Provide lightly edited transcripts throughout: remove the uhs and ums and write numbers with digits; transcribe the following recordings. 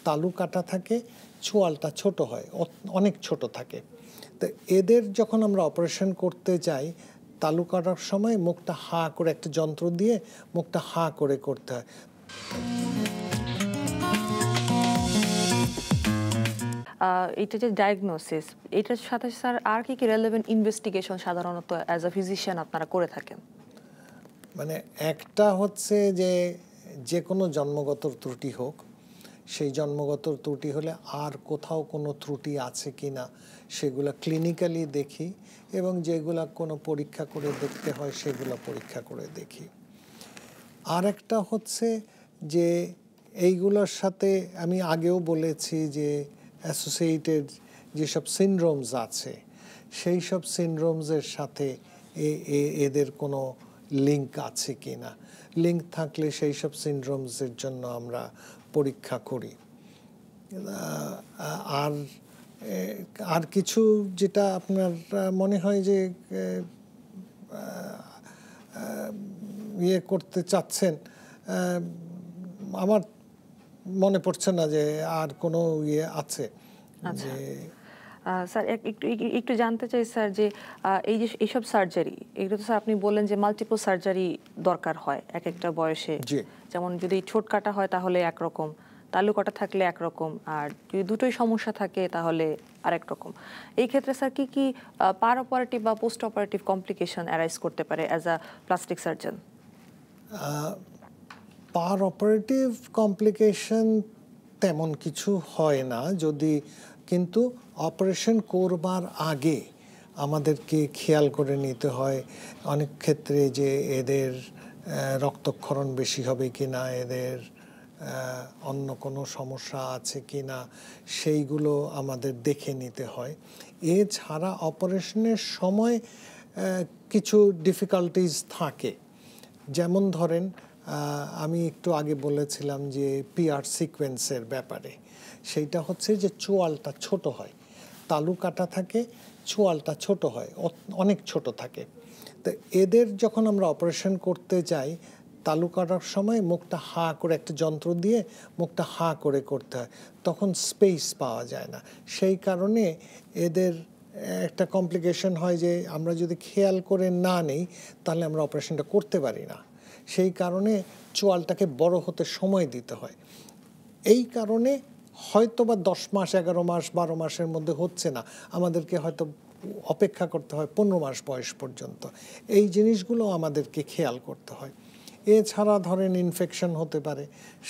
তালু কাটা থাকে, চোয়ালটা ছোট হয়, অনেক ছোট থাকে। তো এদের যখন আমরা অপারেশন করতে যাই, তালু কাটার সময় মুখটা হা করে একটা যন্ত্র দিয়ে মুখটা হা করে করতে হয়। এটা যে ডায়াগনোসিস, এটার সাথে স্যার আর কি কি রেলেভেন্ট ইনভেস্টিগেশন সাধারণত অ্যাজ আ ফিজিশিয়ান আপনারা করে থাকেন? মানে একটা হচ্ছে যে কোনো জন্মগত ত্রুটি হোক, সেই জন্মগত ত্রুটি হলে আর কোথাও কোনো ত্রুটি আছে কি না সেগুলো ক্লিনিক্যালি দেখি, এবং যেগুলো কোনো পরীক্ষা করে দেখতে হয় সেগুলো পরীক্ষা করে দেখি। আর একটা হচ্ছে যে এইগুলোর সাথে আমি আগেও বলেছি যে অ্যাসোসিয়েটেড যেসব সিনড্রোমস আছে, সেই সব সিনড্রোমসের সাথে এদের কোনো লিঙ্ক আছে কি না। লিঙ্ক থাকলে সেই সব সিনড্রোমসের জন্য আমরা পরীক্ষা করি। আর আর কিছু যেটা আপনার মনে হয় যে ইয়ে করতে চাচ্ছেন, আমার মনে পড়ছে না যে আর কোনো ইয়ে আছে। আচ্ছা স্যার, একটু একটু জানতে চাই স্যার যে এই যে এইসব সার্জারি, এগুলো তো স্যার আপনি বললেন যে মাল্টিপল সার্জারি দরকার হয় এক একটা বয়সে। যেমন যদি ছোট কাটা হয় তাহলে একরকম, তালু কাটা থাকলে একরকম, আর যদি দুটোই সমস্যা থাকে তাহলে আরেক রকম। এই ক্ষেত্রে স্যার কি কি পার অপারেটিভ বা পোস্ট অপারেটিভ কমপ্লিকেশন অ্যারাইজ করতে পারে as a plastic surgeon? Per operative complication তেমন কিছু হয় না, যদি কিন্তু অপারেশন করবার আগে আমাদেরকে খেয়াল করে নিতে হয় অনেক ক্ষেত্রে যে এদের রক্তক্ষরণ বেশি হবে কি না, এদের অন্য কোনো সমস্যা আছে কি না, সেইগুলো আমাদের দেখে নিতে হয়। এছাড়া অপারেশনের সময় কিছু ডিফিকাল্টিজ থাকে। যেমন ধরেন, আমি একটু আগে বলেছিলাম যে পিআর সিকোয়েন্সের ব্যাপারে, সেইটা হচ্ছে যে চোয়ালটা ছোট হয়, তালু কাটা থাকে, চোয়ালটা ছোট হয়, অনেক ছোট থাকে। তো এদের যখন আমরা অপারেশন করতে যাই, তালু কাটার সময় মুখটা হা করে একটা যন্ত্র দিয়ে মুখটা হা করে করতে হয়, তখন স্পেস পাওয়া যায় না। সেই কারণে এদের একটা কমপ্লিকেশন হয় যে আমরা যদি খেয়াল করে না নিই তাহলে আমরা অপারেশনটা করতে পারি না। সেই কারণে চোয়ালটাকে বড় হতে সময় দিতে হয়। এই কারণে হয়তো বা 10 মাস, 11 মাস, 12 মাসের মধ্যে হচ্ছে না, আমাদেরকে হয়তো অপেক্ষা করতে হয় 15 মাস বয়স পর্যন্ত। এই জিনিসগুলো আমাদেরকে খেয়াল করতে হয়। এছাড়া ধরেন ইনফেকশন হতে পারে,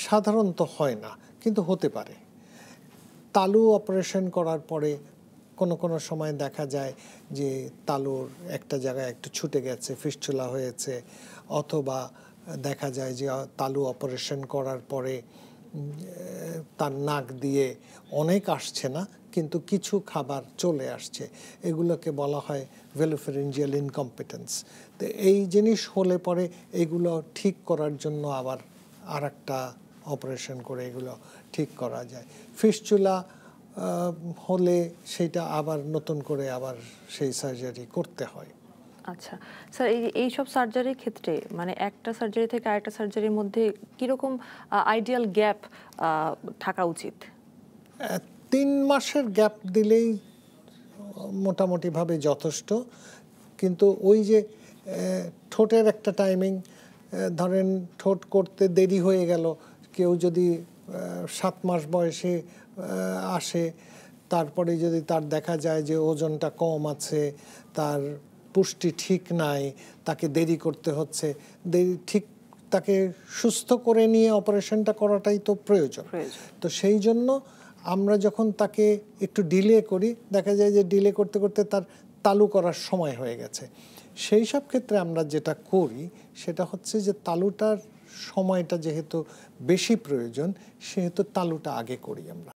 সাধারণত হয় না কিন্তু হতে পারে। তালু অপারেশন করার পরে কোনো কোনো সময় দেখা যায় যে তালুর একটা জায়গায় একটু ছুটে গেছে, ফিস্টুলা হয়েছে, অথবা দেখা যায় যে তালু অপারেশন করার পরে তার নাক দিয়ে অনেক আসছে না কিন্তু কিছু খাবার চলে আসছে, এগুলোকে বলা হয় ভেলোফেরেঞ্জিয়াল ইনকম্পিটেন্স। তো এই জিনিস হলে পরে এগুলো ঠিক করার জন্য আবার আর একটা অপারেশন করে এগুলো ঠিক করা যায়। ফিস্টুলা হলে সেটা আবার নতুন করে আবার সেই সার্জারি করতে হয়। আচ্ছা স্যার, এই সব সার্জারির ক্ষেত্রে মানে একটা সার্জারি থেকে আরেকটা সার্জারির মধ্যে কিরকম আইডিয়াল গ্যাপ থাকা উচিত? 3 মাসের গ্যাপ দিলেই মোটামুটিভাবে যথেষ্ট। কিন্তু ওই যে ঠোঁটের একটা টাইমিং, ধরেন ঠোঁট করতে দেরি হয়ে গেল, কেউ যদি 7 মাস বয়সে আসে, তারপরে যদি তার দেখা যায় যে ওজনটা কম আছে, তার পুষ্টি ঠিক নাই, তাকে দেরি করতে হচ্ছে, ঠিক তাকে সুস্থ করে নিয়ে অপারেশনটা করাটাই তো প্রয়োজন। তো সেই জন্য আমরা যখন তাকে একটু ডিলে করি, দেখা যায় যে ডিলে করতে করতে তার তালু করার সময় হয়ে গেছে। সেই সব ক্ষেত্রে আমরা যেটা করি সেটা হচ্ছে যে তালুটার সময়টা যেহেতু বেশি প্রয়োজন, সেহেতু তালুটা আগে করি আমরা।